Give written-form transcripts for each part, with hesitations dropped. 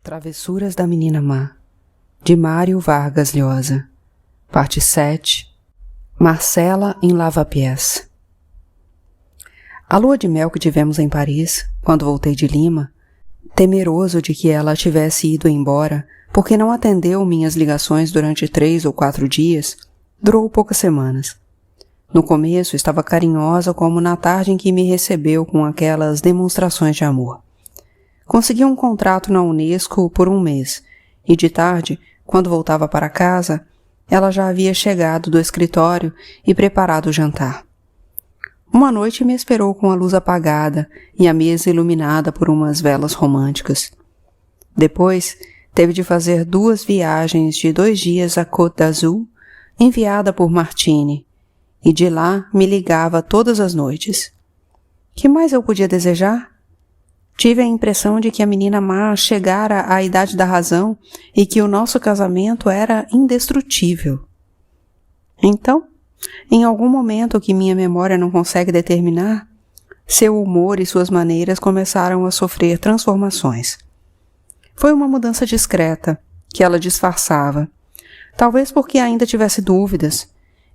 Travessuras da Menina Má, de Mário Vargas Llosa. Parte 7. Marcela em Lavapiés. A lua de mel que tivemos em Paris, quando voltei de Lima, temeroso de que ela tivesse ido embora, porque não atendeu minhas ligações durante 3 ou 4 dias, durou poucas semanas. No começo estava carinhosa como na tarde em que me recebeu com aquelas demonstrações de amor. Consegui um contrato na Unesco por 1 mês, e de tarde, quando voltava para casa, ela já havia chegado do escritório e preparado o jantar. Uma noite me esperou com a luz apagada e a mesa iluminada por umas velas românticas. Depois, teve de fazer 2 viagens de 2 dias à Côte d'Azur, enviada por Martini, e de lá me ligava todas as noites. Que mais eu podia desejar? Tive a impressão de que a menina má chegara à idade da razão e que o nosso casamento era indestrutível. Então, em algum momento que minha memória não consegue determinar, seu humor e suas maneiras começaram a sofrer transformações. Foi uma mudança discreta, que ela disfarçava, talvez porque ainda tivesse dúvidas,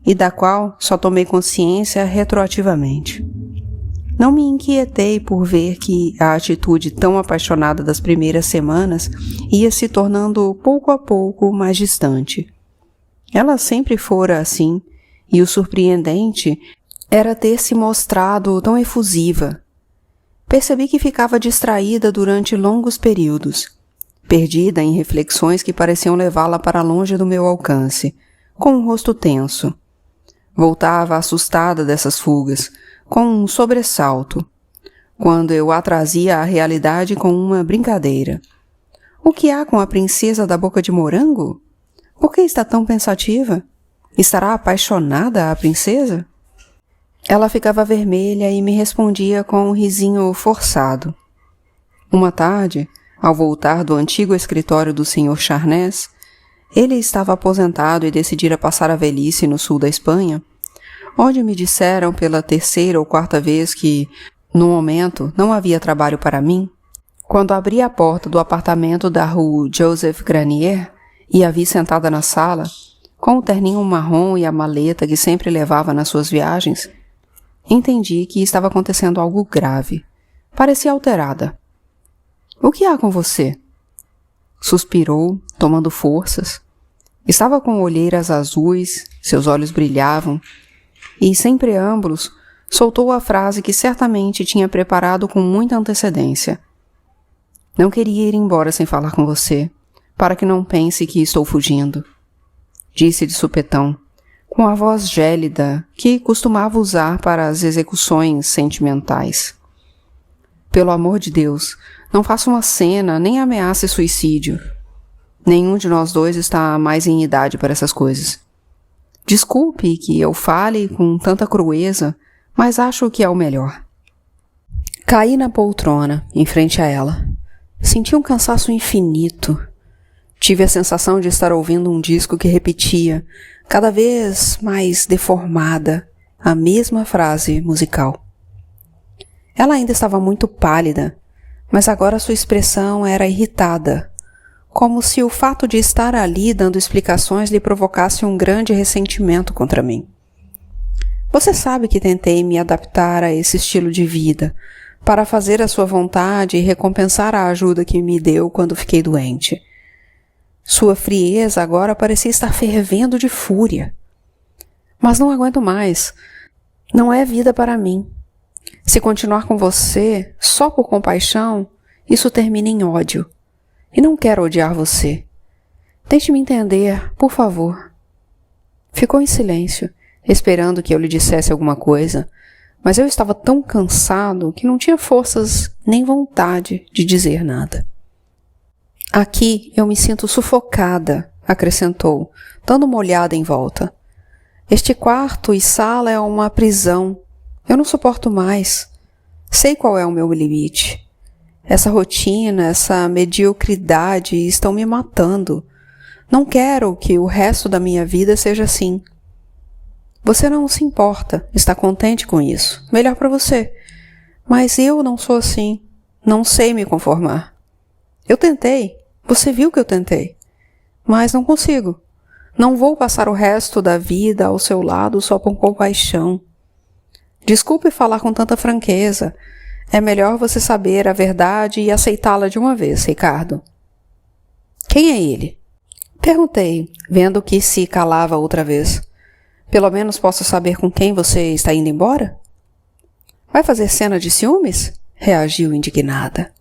e da qual só tomei consciência retroativamente. Não me inquietei por ver que a atitude tão apaixonada das primeiras semanas ia se tornando pouco a pouco mais distante. Ela sempre fora assim, e o surpreendente era ter se mostrado tão efusiva. Percebi que ficava distraída durante longos períodos, perdida em reflexões que pareciam levá-la para longe do meu alcance, com um rosto tenso. Voltava assustada dessas fugas, com um sobressalto, quando eu a trazia à realidade com uma brincadeira. O que há com a princesa da boca de morango? Por que está tão pensativa? Estará apaixonada a princesa? Ela ficava vermelha e me respondia com um risinho forçado. Uma tarde, ao voltar do antigo escritório do Sr. Charnés, ele estava aposentado e decidira passar a velhice no sul da Espanha, onde me disseram pela 3ª ou 4ª vez que, no momento, não havia trabalho para mim. Quando abri a porta do apartamento da rua Joseph Granier e a vi sentada na sala, com o terninho marrom e a maleta que sempre levava nas suas viagens, entendi que estava acontecendo algo grave. Parecia alterada. — O que há com você? Suspirou, tomando forças. Estava com olheiras azuis, seus olhos brilhavam, e, sem preâmbulos, soltou a frase que certamente tinha preparado com muita antecedência. Não queria ir embora sem falar com você, para que não pense que estou fugindo. Disse de supetão, com a voz gélida que costumava usar para as execuções sentimentais. Pelo amor de Deus, não faça uma cena, nem ameace suicídio. Nenhum de nós dois está mais em idade para essas coisas. Desculpe que eu fale com tanta crueza, mas acho que é o melhor. Caí na poltrona, em frente a ela. Senti um cansaço infinito. Tive a sensação de estar ouvindo um disco que repetia, cada vez mais deformada, a mesma frase musical. Ela ainda estava muito pálida, mas agora sua expressão era irritada, como se o fato de estar ali dando explicações lhe provocasse um grande ressentimento contra mim. Você sabe que tentei me adaptar a esse estilo de vida, para fazer a sua vontade e recompensar a ajuda que me deu quando fiquei doente. Sua frieza agora parecia estar fervendo de fúria. Mas não aguento mais. Não é vida para mim. Se continuar com você, só por compaixão, isso termina em ódio. E não quero odiar você. Tente me entender, por favor. Ficou em silêncio, esperando que eu lhe dissesse alguma coisa, mas eu estava tão cansado que não tinha forças nem vontade de dizer nada. Aqui eu me sinto sufocada, acrescentou, dando uma olhada em volta. Este quarto e sala é uma prisão. Eu não suporto mais. Sei qual é o meu limite. Essa rotina, essa mediocridade estão me matando. Não quero que o resto da minha vida seja assim. Você não se importa, está contente com isso. Melhor para você. Mas eu não sou assim. Não sei me conformar. Eu tentei, Você viu que eu tentei, mas não consigo. Não vou passar o resto da vida ao seu lado só com compaixão. Desculpe falar com tanta franqueza. É melhor você saber a verdade e aceitá-la de uma vez, Ricardo. Quem é ele? Perguntei, vendo que se calava outra vez. Pelo menos posso saber com quem você está indo embora? Vai fazer cena de ciúmes? Reagiu indignada.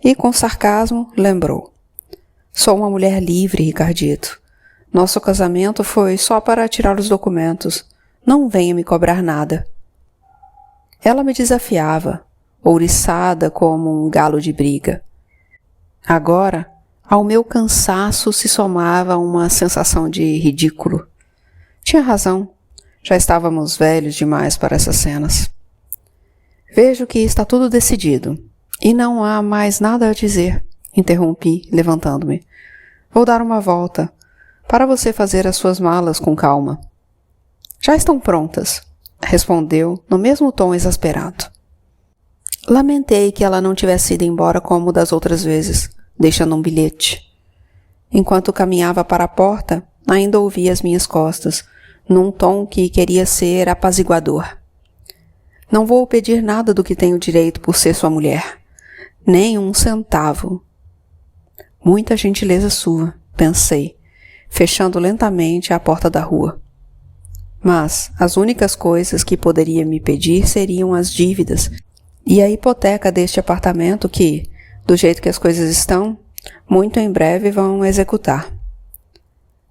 E com sarcasmo lembrou. Sou uma mulher livre, Ricardito. Nosso casamento foi só para tirar os documentos. Não venha me cobrar nada. Ela me desafiava, ouriçada como um galo de briga. Agora, ao meu cansaço se somava uma sensação de ridículo. Tinha razão. Já estávamos velhos demais para essas cenas. Vejo que está tudo decidido. E não há mais nada a dizer, interrompi, levantando-me. Vou dar uma volta, para você fazer as suas malas com calma. Já estão prontas, respondeu no mesmo tom exasperado. Lamentei que ela não tivesse ido embora como das outras vezes, deixando um bilhete. Enquanto caminhava para a porta, ainda ouvia as minhas costas, num tom que queria ser apaziguador. Não vou pedir nada do que tenho direito por ser sua mulher. Nem um centavo. Muita gentileza sua, pensei, fechando lentamente a porta da rua. Mas as únicas coisas que poderia me pedir seriam as dívidas e a hipoteca deste apartamento que, do jeito que as coisas estão, muito em breve vão executar.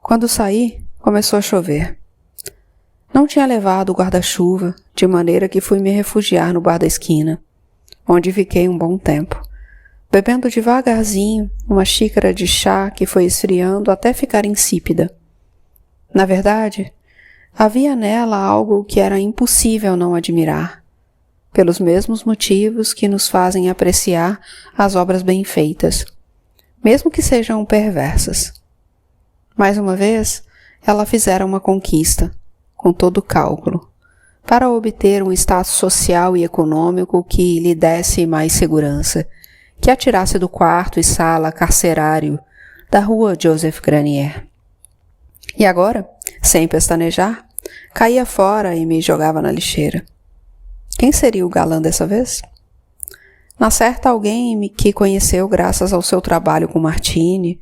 Quando saí, começou a chover. Não tinha levado o guarda-chuva, de maneira que fui me refugiar no bar da esquina, onde fiquei um bom tempo, bebendo devagarzinho uma xícara de chá que foi esfriando até ficar insípida. Na verdade, havia nela algo que era impossível não admirar, pelos mesmos motivos que nos fazem apreciar as obras bem feitas, mesmo que sejam perversas. Mais uma vez, ela fizera uma conquista, com todo o cálculo, para obter um status social e econômico que lhe desse mais segurança, que a tirasse do quarto e sala carcerário da rua Joseph Granier. E agora, sem pestanejar, caía fora e me jogava na lixeira. Quem seria o galã dessa vez? Na certa, alguém que conheceu graças ao seu trabalho com Martini,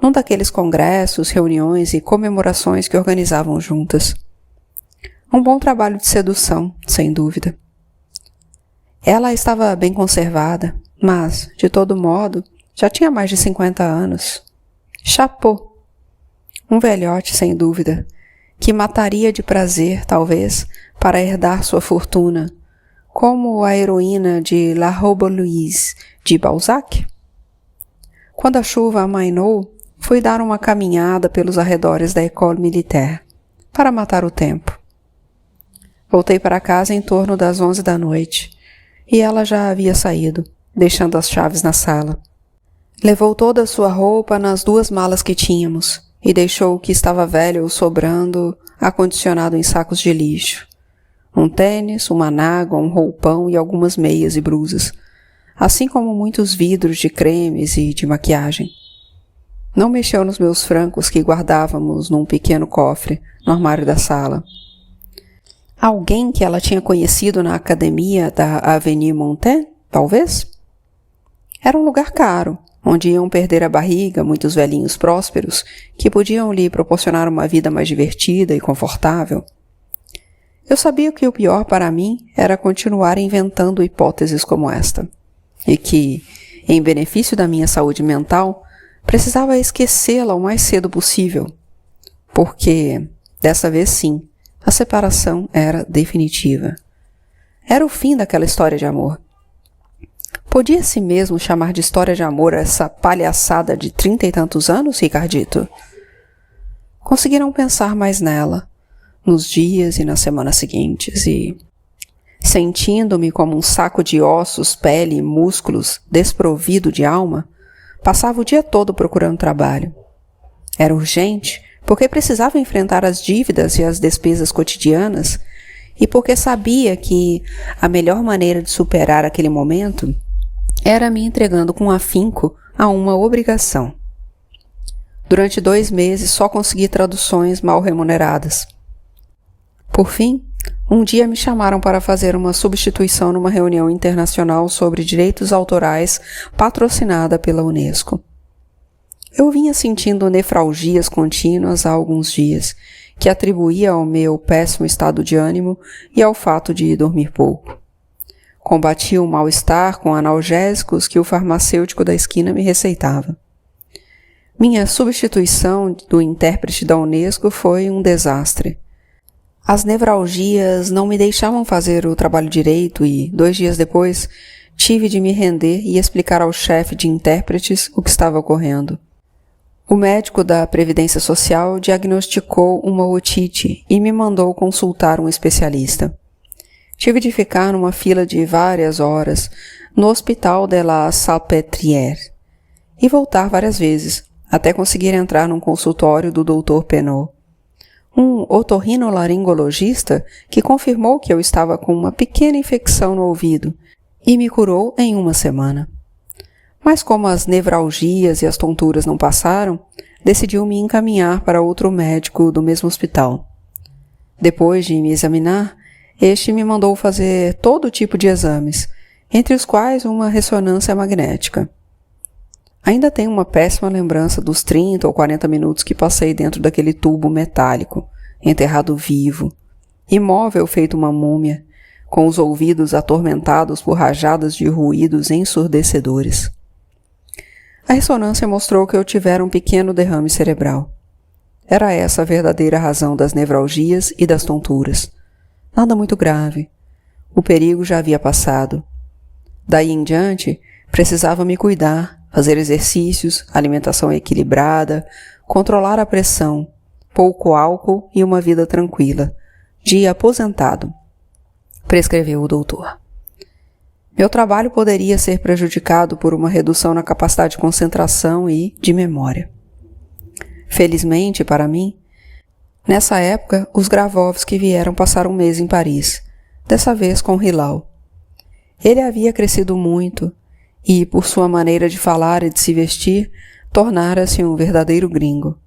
num daqueles congressos, reuniões e comemorações que organizavam juntas. Um bom trabalho de sedução, sem dúvida. Ela estava bem conservada, mas, de todo modo, já tinha mais de 50 anos. Chapeau. Um velhote, sem dúvida, que mataria de prazer, talvez, para herdar sua fortuna, como a heroína de La Robe Louise, de Balzac. Quando a chuva amainou, fui dar uma caminhada pelos arredores da École Militaire, para matar o tempo. Voltei para casa em torno das 11 da noite, e ela já havia saído, deixando as chaves na sala. Levou toda a sua roupa nas 2 malas que tínhamos, e deixou o que estava velho sobrando acondicionado em sacos de lixo. Um tênis, uma nágua, um roupão e algumas meias e blusas, assim como muitos vidros de cremes e de maquiagem. Não mexeu nos meus francos que guardávamos num pequeno cofre no armário da sala. Alguém que ela tinha conhecido na academia da Avenue Montaigne, talvez? Era um lugar caro, onde iam perder a barriga muitos velhinhos prósperos que podiam lhe proporcionar uma vida mais divertida e confortável. Eu sabia que o pior para mim era continuar inventando hipóteses como esta, e que, em benefício da minha saúde mental, precisava esquecê-la o mais cedo possível, porque, dessa vez sim, a separação era definitiva. Era o fim daquela história de amor. Podia-se mesmo chamar de história de amor essa palhaçada de 30 e tantos anos, Ricardito? Consegui não pensar mais nela, nos dias e nas semanas seguintes, e, sentindo-me como um saco de ossos, pele e músculos desprovido de alma, passava o dia todo procurando trabalho. Era urgente, porque precisava enfrentar as dívidas e as despesas cotidianas, e porque sabia que a melhor maneira de superar aquele momento era me entregando com afinco a uma obrigação. Durante 2 meses só consegui traduções mal remuneradas. Por fim, um dia me chamaram para fazer uma substituição numa reunião internacional sobre direitos autorais patrocinada pela Unesco. Eu vinha sentindo nefralgias contínuas há alguns dias, que atribuía ao meu péssimo estado de ânimo e ao fato de dormir pouco. Combati o mal-estar com analgésicos que o farmacêutico da esquina me receitava. Minha substituição do intérprete da Unesco foi um desastre. As nevralgias não me deixavam fazer o trabalho direito e, 2 dias depois, tive de me render e explicar ao chefe de intérpretes o que estava ocorrendo. O médico da Previdência Social diagnosticou uma otite e me mandou consultar um especialista. Tive de ficar numa fila de várias horas no Hospital de la Salpêtrière e voltar várias vezes, até conseguir entrar num consultório do Dr. Penot, um otorrinolaringologista que confirmou que eu estava com uma pequena infecção no ouvido e me curou em 1 semana. Mas como as nevralgias e as tonturas não passaram, decidiu me encaminhar para outro médico do mesmo hospital. Depois de me examinar, este me mandou fazer todo tipo de exames, entre os quais uma ressonância magnética. Ainda tenho uma péssima lembrança dos 30 ou 40 minutos que passei dentro daquele tubo metálico, enterrado vivo, imóvel feito uma múmia, com os ouvidos atormentados por rajadas de ruídos ensurdecedores. A ressonância mostrou que eu tivera um pequeno derrame cerebral. Era essa a verdadeira razão das nevralgias e das tonturas. Nada muito grave. O perigo já havia passado. Daí em diante, precisava me cuidar, fazer exercícios, alimentação equilibrada, controlar a pressão, pouco álcool e uma vida tranquila, de aposentado, prescreveu o doutor. Meu trabalho poderia ser prejudicado por uma redução na capacidade de concentração e de memória. Felizmente para mim, nessa época os Grabowski vieram passar 1 mês em Paris, dessa vez com Hilal. Ele havia crescido muito e, por sua maneira de falar e de se vestir, tornara-se um verdadeiro gringo.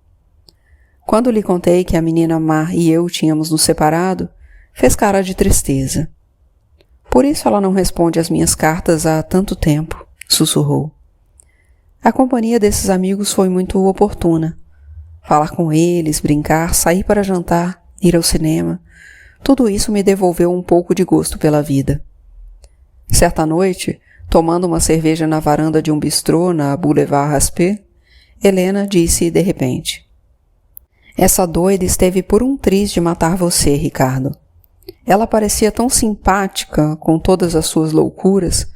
Quando lhe contei que a menina Mar e eu tínhamos nos separado, fez cara de tristeza. Por isso ela não responde às minhas cartas há tanto tempo, sussurrou. A companhia desses amigos foi muito oportuna. Falar com eles, brincar, sair para jantar, ir ao cinema, tudo isso me devolveu um pouco de gosto pela vida. Certa noite, tomando uma cerveja na varanda de um bistrô na Boulevard Raspail, Helena disse de repente: "Essa doida esteve por um triz de matar você, Ricardo. Ela parecia tão simpática com todas as suas loucuras,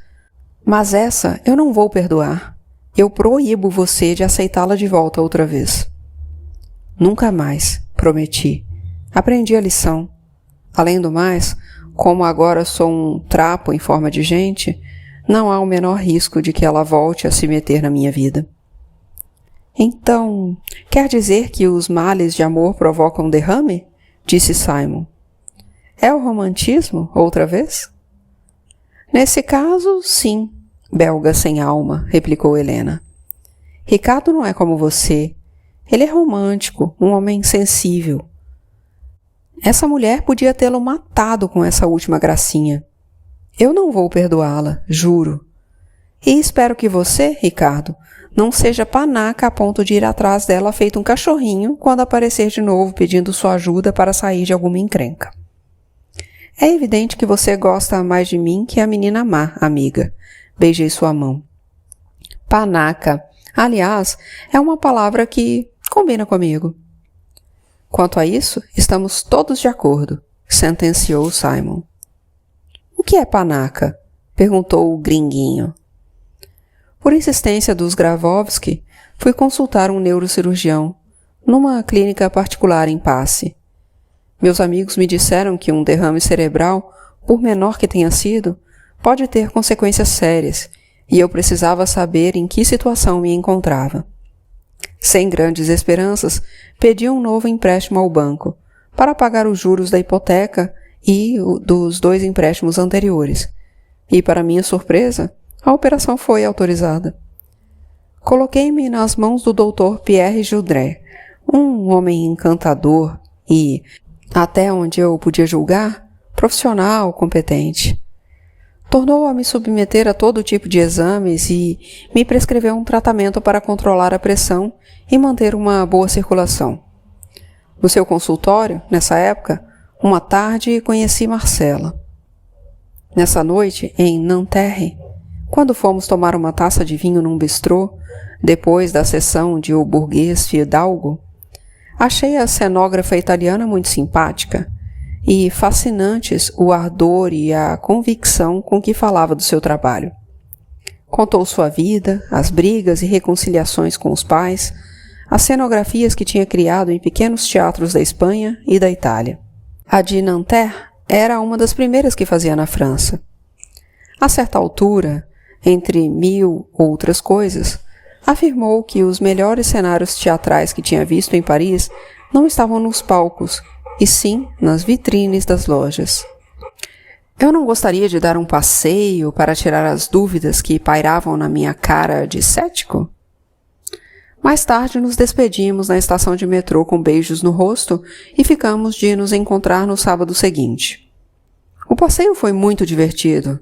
mas essa eu não vou perdoar. Eu proíbo você de aceitá-la de volta outra vez." "Nunca mais", prometi. "Aprendi a lição. Além do mais, como agora sou um trapo em forma de gente, não há o menor risco de que ela volte a se meter na minha vida." "Então, quer dizer que os males de amor provocam derrame?" disse Simon. "É o romantismo, outra vez?" "Nesse caso, sim, belga sem alma", replicou Helena. "Ricardo não é como você. Ele é romântico, um homem sensível. Essa mulher podia tê-lo matado com essa última gracinha. Eu não vou perdoá-la, juro. E espero que você, Ricardo, não seja panaca a ponto de ir atrás dela feito um cachorrinho quando aparecer de novo pedindo sua ajuda para sair de alguma encrenca. É evidente que você gosta mais de mim que a menina má, amiga." Beijei sua mão. Panaca, aliás, é uma palavra que combina comigo. "Quanto a isso, estamos todos de acordo", sentenciou Simon. "O que é panaca?" perguntou o gringuinho. Por insistência dos Grabowski, fui consultar um neurocirurgião, numa clínica particular em Passy. Meus amigos me disseram que um derrame cerebral, por menor que tenha sido, pode ter consequências sérias, e eu precisava saber em que situação me encontrava. Sem grandes esperanças, pedi um novo empréstimo ao banco, para pagar os juros da hipoteca e dos 2 empréstimos anteriores. E, para minha surpresa, a operação foi autorizada. Coloquei-me nas mãos do Dr. Pierre Joudret, um homem encantador e, até onde eu podia julgar, profissional, competente. Tornou a me submeter a todo tipo de exames e me prescreveu um tratamento para controlar a pressão e manter uma boa circulação. No seu consultório, nessa época, uma tarde conheci Marcela. Nessa noite, em Nanterre, quando fomos tomar uma taça de vinho num bistrô, depois da sessão de O Burguês Fidalgo, achei a cenógrafa italiana muito simpática e fascinantes o ardor e a convicção com que falava do seu trabalho. Contou sua vida, as brigas e reconciliações com os pais, as cenografias que tinha criado em pequenos teatros da Espanha e da Itália. A de Nanterre era uma das primeiras que fazia na França. A certa altura, entre mil outras coisas, afirmou que os melhores cenários teatrais que tinha visto em Paris não estavam nos palcos, e sim nas vitrines das lojas. Eu não gostaria de dar um passeio para tirar as dúvidas que pairavam na minha cara de cético? Mais tarde nos despedimos na estação de metrô com beijos no rosto e ficamos de nos encontrar no sábado seguinte. O passeio foi muito divertido,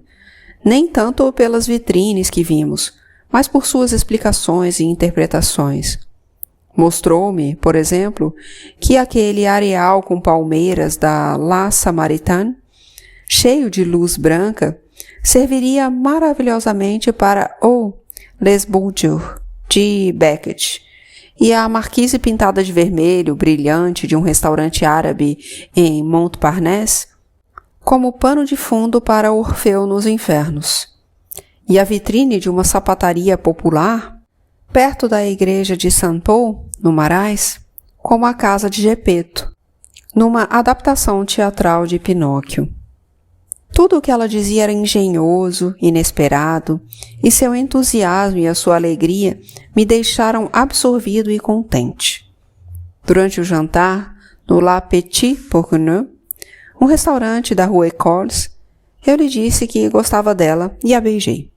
nem tanto pelas vitrines que vimos, mas por suas explicações e interpretações. Mostrou-me, por exemplo, que aquele areal com palmeiras da La Samaritaine, cheio de luz branca, serviria maravilhosamente para O Les Bourgeois de Beckett, e a marquise pintada de vermelho brilhante de um restaurante árabe em Montparnasse como pano de fundo para Orfeu nos Infernos, e a vitrine de uma sapataria popular perto da igreja de Saint-Paul, no Marais, como a casa de Geppetto, numa adaptação teatral de Pinóquio. Tudo o que ela dizia era engenhoso, inesperado, e seu entusiasmo e a sua alegria me deixaram absorvido e contente. Durante o jantar, no La Petite Bourgogne, um restaurante da Rue Écoles, eu lhe disse que gostava dela e a beijei.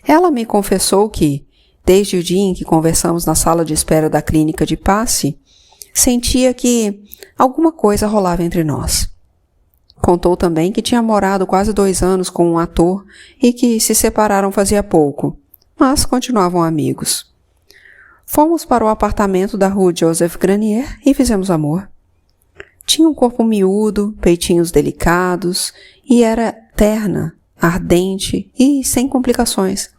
Ela me confessou que, desde o dia em que conversamos na sala de espera da clínica de Passy, sentia que alguma coisa rolava entre nós. Contou também que tinha morado quase 2 anos com um ator e que se separaram fazia pouco, mas continuavam amigos. Fomos para o apartamento da Rue Joseph Granier e fizemos amor. Tinha um corpo miúdo, peitinhos delicados e era terna, ardente e sem complicações.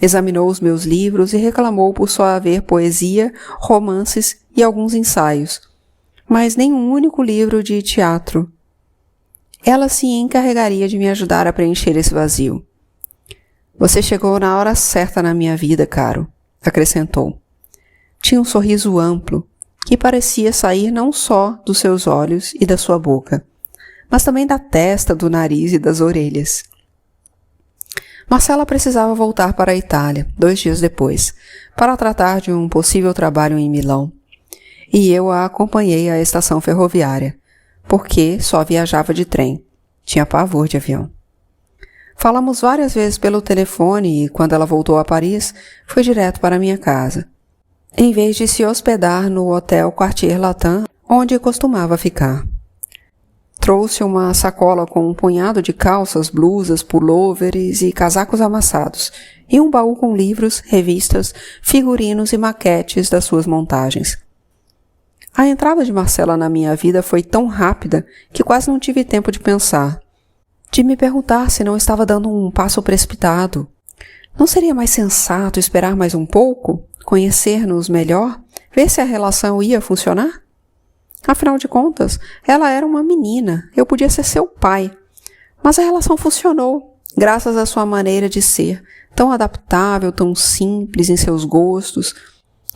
Examinou os meus livros e reclamou por só haver poesia, romances e alguns ensaios, mas nenhum único livro de teatro. Ela se encarregaria de me ajudar a preencher esse vazio. Você chegou na hora certa na minha vida, caro, acrescentou. Tinha um sorriso amplo, que parecia sair não só dos seus olhos e da sua boca, mas também da testa, do nariz e das orelhas. Marcela precisava voltar para a Itália, 2 dias depois, para tratar de um possível trabalho em Milão, e eu a acompanhei à estação ferroviária, porque só viajava de trem. Tinha pavor de avião. Falamos várias vezes pelo telefone e, quando ela voltou a Paris, foi direto para minha casa, em vez de se hospedar no hotel Quartier Latin, onde costumava ficar. Trouxe uma sacola com um punhado de calças, blusas, pullovers e casacos amassados, e um baú com livros, revistas, figurinos e maquetes das suas montagens. A entrada de Marcela na minha vida foi tão rápida que quase não tive tempo de pensar, de me perguntar se não estava dando um passo precipitado. Não seria mais sensato esperar mais um pouco, conhecer-nos melhor, ver se a relação ia funcionar? Afinal de contas, ela era uma menina, eu podia ser seu pai. Mas a relação funcionou, graças à sua maneira de ser, tão adaptável, tão simples em seus gostos,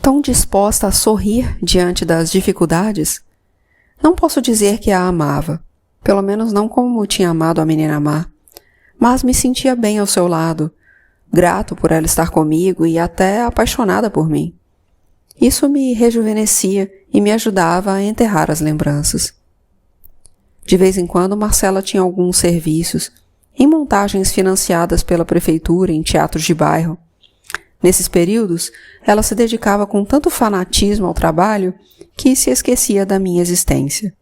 tão disposta a sorrir diante das dificuldades. Não posso dizer que a amava, pelo menos não como tinha amado a menina má, mas me sentia bem ao seu lado, grato por ela estar comigo e até apaixonada por mim. Isso me rejuvenescia e me ajudava a enterrar as lembranças. De vez em quando, Marcela tinha alguns serviços, em montagens financiadas pela prefeitura em teatros de bairro. Nesses períodos, ela se dedicava com tanto fanatismo ao trabalho que se esquecia da minha existência.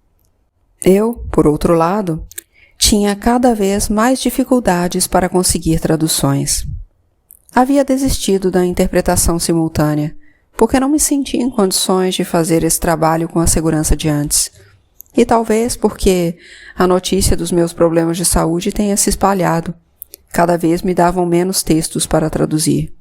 Eu, por outro lado, tinha cada vez mais dificuldades para conseguir traduções. Havia desistido da interpretação simultânea, porque não me sentia em condições de fazer esse trabalho com a segurança de antes. E talvez porque a notícia dos meus problemas de saúde tenha se espalhado. Cada vez me davam menos textos para traduzir.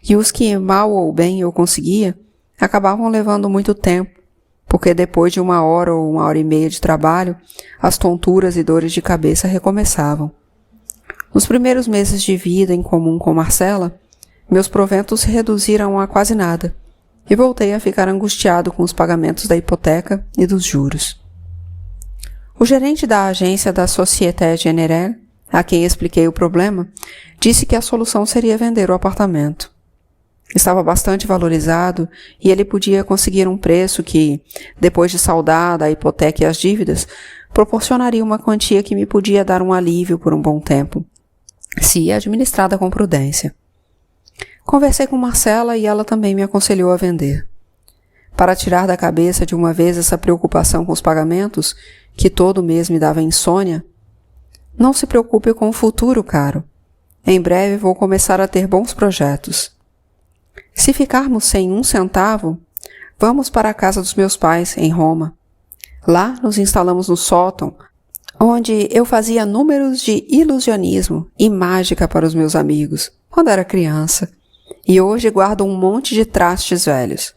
E os que mal ou bem eu conseguia, acabavam levando muito tempo, porque depois de 1 hora ou 1 hora e meia de trabalho, as tonturas e dores de cabeça recomeçavam. Nos primeiros meses de vida em comum com Marcela, meus proventos se reduziram a quase nada, e voltei a ficar angustiado com os pagamentos da hipoteca e dos juros. O gerente da agência da Société Générale, a quem expliquei o problema, disse que a solução seria vender o apartamento. Estava bastante valorizado e ele podia conseguir um preço que, depois de saldada a hipoteca e as dívidas, proporcionaria uma quantia que me podia dar um alívio por um bom tempo, se administrada com prudência. Conversei com Marcela e ela também me aconselhou a vender. Para tirar da cabeça de uma vez essa preocupação com os pagamentos, que todo mês me dava insônia, não se preocupe com o futuro, caro. Em breve vou começar a ter bons projetos. Se ficarmos sem 1 centavo, vamos para a casa dos meus pais, em Roma. Lá nos instalamos no sótão, onde eu fazia números de ilusionismo e mágica para os meus amigos, quando era criança, e hoje guardo um monte de trastes velhos.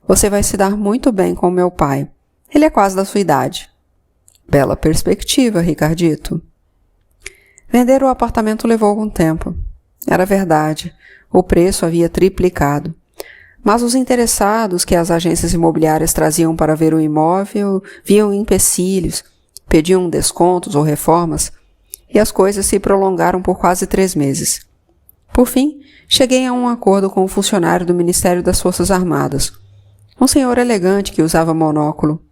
Você vai se dar muito bem com meu pai. Ele é quase da sua idade. Bela perspectiva, Ricardito. Vender o apartamento levou algum tempo. Era verdade, o preço havia triplicado. Mas os interessados que as agências imobiliárias traziam para ver o imóvel viam empecilhos, pediam descontos ou reformas, e as coisas se prolongaram por quase 3 meses. Por fim, cheguei a um acordo com o funcionário do Ministério das Forças Armadas, um senhor elegante que usava monóculo.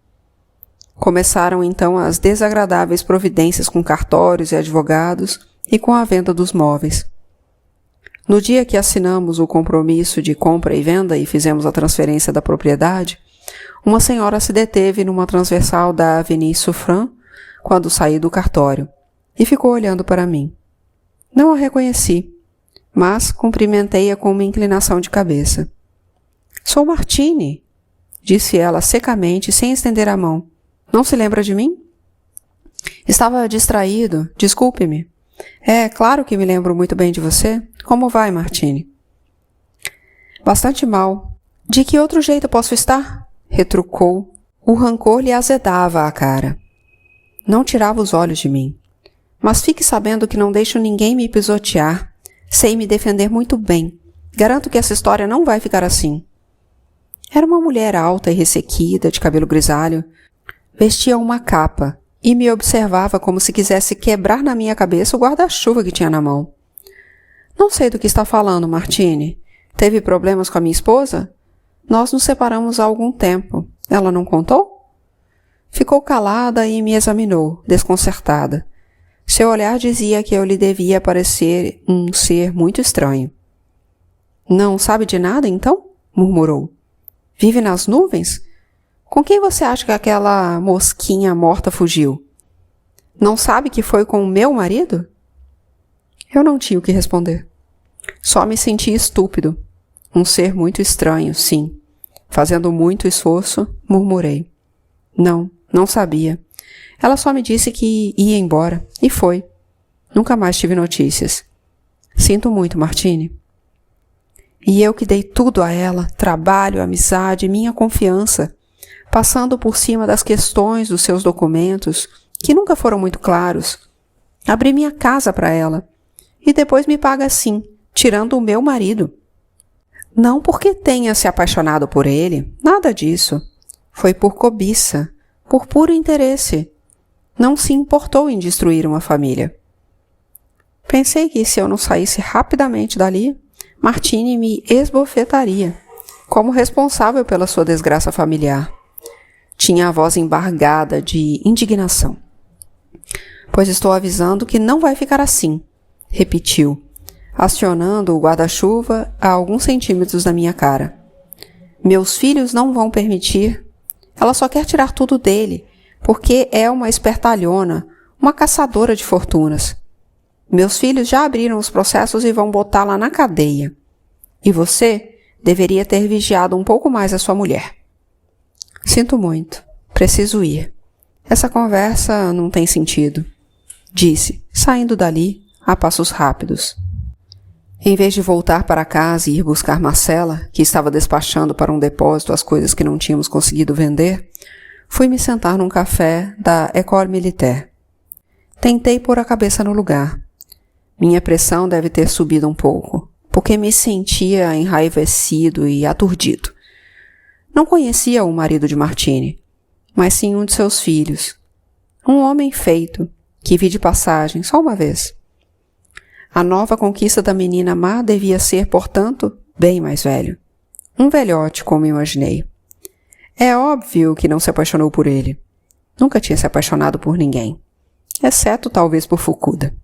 Começaram então as desagradáveis providências com cartórios e advogados e com a venda dos móveis. No dia que assinamos o compromisso de compra e venda e fizemos a transferência da propriedade, uma senhora se deteve numa transversal da Avenue Suffren quando saí do cartório e ficou olhando para mim. Não a reconheci, mas cumprimentei-a com uma inclinação de cabeça. — Sou Martini, disse ela secamente, sem estender a mão. Não se lembra de mim? Estava distraído, desculpe-me. É, claro que me lembro muito bem de você. Como vai, Martini? Bastante mal. De que outro jeito posso estar? Retrucou. O rancor lhe azedava a cara. Não tirava os olhos de mim. Mas fique sabendo que não deixo ninguém me pisotear. Sei me defender muito bem. Garanto que essa história não vai ficar assim. Era uma mulher alta e ressequida, de cabelo grisalho. Vestia uma capa e me observava como se quisesse quebrar na minha cabeça o guarda-chuva que tinha na mão. Não sei do que está falando, Martini. Teve problemas com a minha esposa? Nós nos separamos há algum tempo. Ela não contou? Ficou calada e me examinou, desconcertada. Seu olhar dizia que eu lhe devia parecer um ser muito estranho. Não sabe de nada, então? Murmurou. Vive nas nuvens? Com quem você acha que aquela mosquinha morta fugiu? Não sabe que foi com o meu marido? Eu não tinha o que responder. Só me senti estúpido. Um ser muito estranho, sim. Fazendo muito esforço, murmurei. Não sabia. Ela só me disse que ia embora, e foi. Nunca mais tive notícias. Sinto muito, Martini. E eu que dei tudo a ela, trabalho, amizade, minha confiança, passando por cima das questões dos seus documentos, que nunca foram muito claros. Abri minha casa para ela, e depois me paga assim, tirando o meu marido. Não porque tenha se apaixonado por ele, nada disso. Foi por cobiça, por puro interesse. Não se importou em destruir uma família. Pensei que se eu não saísse rapidamente dali, Martini me esbofetaria, como responsável pela sua desgraça familiar. Tinha a voz embargada de indignação. Pois estou avisando que não vai ficar assim, repetiu, acionando o guarda-chuva a alguns centímetros da minha cara. Meus filhos não vão permitir. Ela só quer tirar tudo dele, porque é uma espertalhona, uma caçadora de fortunas. Meus filhos já abriram os processos e vão botá-la na cadeia. E você deveria ter vigiado um pouco mais a sua mulher. Sinto muito. Preciso ir. Essa conversa não tem sentido, disse, saindo dali a passos rápidos. Em vez de voltar para casa e ir buscar Marcela, que estava despachando para um depósito as coisas que não tínhamos conseguido vender, fui me sentar num café da École Militaire. Tentei pôr a cabeça no lugar. Minha pressão deve ter subido um pouco, porque me sentia enraivecido e aturdido. Não conhecia o marido de Martini, mas sim um de seus filhos. Um homem feito, que vi de passagem só uma vez. A nova conquista da menina má devia ser, portanto, bem mais velho. Um velhote, como imaginei. É óbvio que não se apaixonou por ele. Nunca tinha se apaixonado por ninguém, exceto talvez por Fukuda.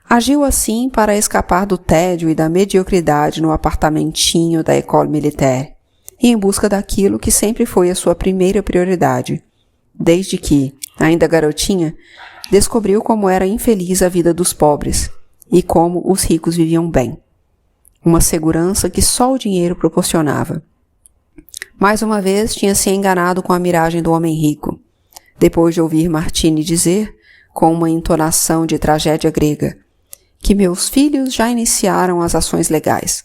Agiu assim para escapar do tédio e da mediocridade no apartamentinho da École Militaire e em busca daquilo que sempre foi a sua primeira prioridade, desde que, ainda garotinha, descobriu como era infeliz a vida dos pobres e como os ricos viviam bem. Uma segurança que só o dinheiro proporcionava. Mais uma vez tinha se enganado com a miragem do homem rico, depois de ouvir Martini dizer, com uma entonação de tragédia grega, que meus filhos já iniciaram as ações legais.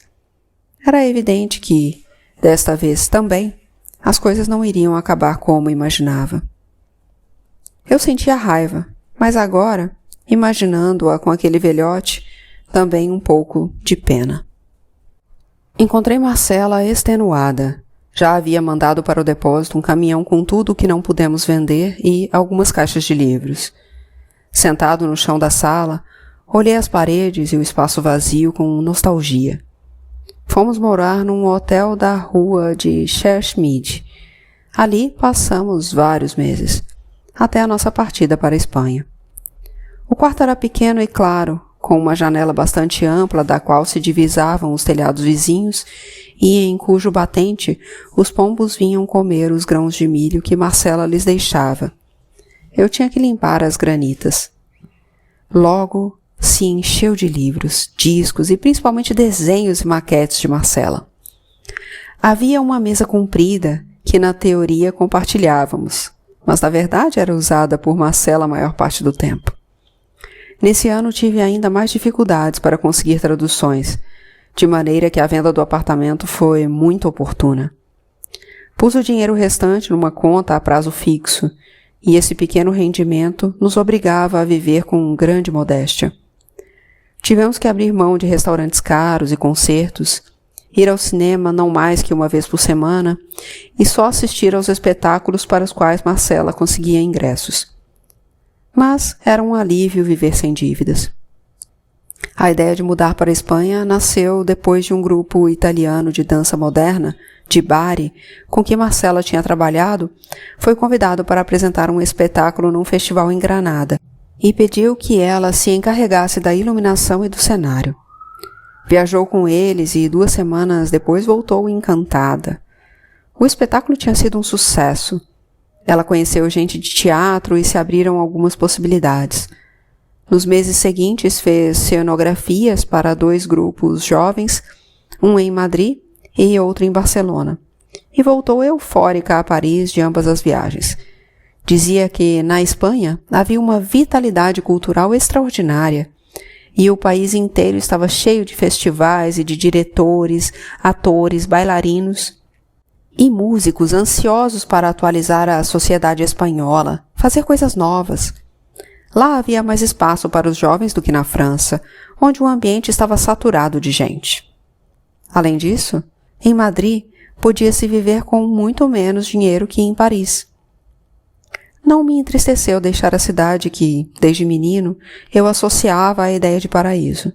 Era evidente que, desta vez também, as coisas não iriam acabar como imaginava. Eu sentia raiva, mas agora, imaginando-a com aquele velhote, também um pouco de pena. Encontrei Marcela extenuada. Já havia mandado para o depósito um caminhão com tudo o que não pudemos vender e algumas caixas de livros. Sentado no chão da sala, olhei as paredes e o espaço vazio com nostalgia. Fomos morar num hotel da rua de Cherschmidt. Ali passamos vários meses, até a nossa partida para a Espanha. O quarto era pequeno e claro, com uma janela bastante ampla da qual se divisavam os telhados vizinhos e em cujo batente os pombos vinham comer os grãos de milho que Marcela lhes deixava. Eu tinha que limpar as granitas. Logo se encheu de livros, discos e principalmente desenhos e maquetes de Marcela. Havia uma mesa comprida que na teoria compartilhávamos, mas na verdade era usada por Marcela a maior parte do tempo. Nesse ano tive ainda mais dificuldades para conseguir traduções, de maneira que a venda do apartamento foi muito oportuna. Pus o dinheiro restante numa conta a prazo fixo, e esse pequeno rendimento nos obrigava a viver com grande modéstia. Tivemos que abrir mão de restaurantes caros e concertos, ir ao cinema não mais que uma vez por semana e só assistir aos espetáculos para os quais Marcela conseguia ingressos. Mas era um alívio viver sem dívidas. A ideia de mudar para a Espanha nasceu depois de um grupo italiano de dança moderna, de Bari, com que Marcela tinha trabalhado, foi convidado para apresentar um espetáculo num festival em Granada e pediu que ela se encarregasse da iluminação e do cenário. Viajou com eles e 2 semanas depois voltou encantada. O espetáculo tinha sido um sucesso. Ela conheceu gente de teatro e se abriram algumas possibilidades. Nos meses seguintes fez cenografias para 2 grupos jovens, um em Madrid e outro em Barcelona, e voltou eufórica a Paris de ambas as viagens. Dizia que, na Espanha, havia uma vitalidade cultural extraordinária, e o país inteiro estava cheio de festivais e de diretores, atores, bailarinos e músicos ansiosos para atualizar a sociedade espanhola, fazer coisas novas. Lá havia mais espaço para os jovens do que na França, onde o ambiente estava saturado de gente. Além disso, em Madrid podia-se viver com muito menos dinheiro que em Paris. Não me entristeceu deixar a cidade que, desde menino, eu associava à ideia de paraíso.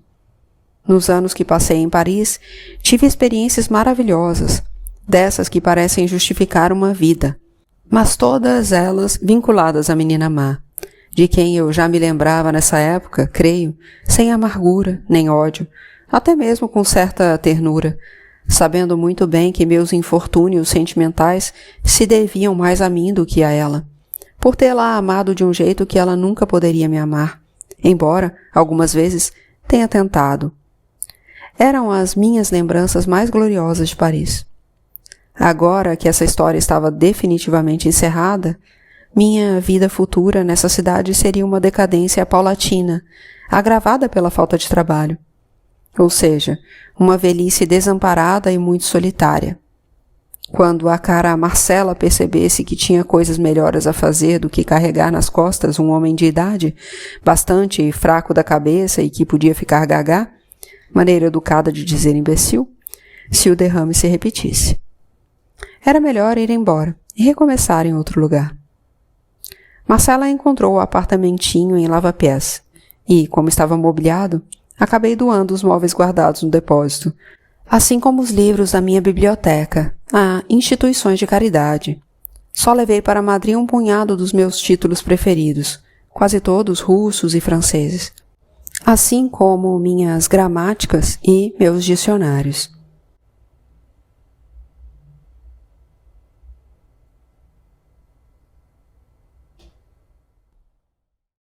Nos anos que passei em Paris, tive experiências maravilhosas, dessas que parecem justificar uma vida, mas todas elas vinculadas à menina má, de quem eu já me lembrava nessa época, creio, sem amargura nem ódio, até mesmo com certa ternura, sabendo muito bem que meus infortúnios sentimentais se deviam mais a mim do que a ela, por tê-la amado de um jeito que ela nunca poderia me amar, embora, algumas vezes, tenha tentado. Eram as minhas lembranças mais gloriosas de Paris. Agora que essa história estava definitivamente encerrada, minha vida futura nessa cidade seria uma decadência paulatina, agravada pela falta de trabalho. Ou seja, uma velhice desamparada e muito solitária. Quando a cara Marcela percebesse que tinha coisas melhores a fazer do que carregar nas costas um homem de idade, bastante fraco da cabeça e que podia ficar gagá, maneira educada de dizer imbecil, se o derrame se repetisse. Era melhor ir embora e recomeçar em outro lugar. Marcela encontrou o apartamentinho em Lavapiés e, como estava mobiliado, acabei doando os móveis guardados no depósito, assim como os livros da minha biblioteca, a instituições de caridade. Só levei para Madrid um punhado dos meus títulos preferidos, quase todos russos e franceses, assim como minhas gramáticas e meus dicionários.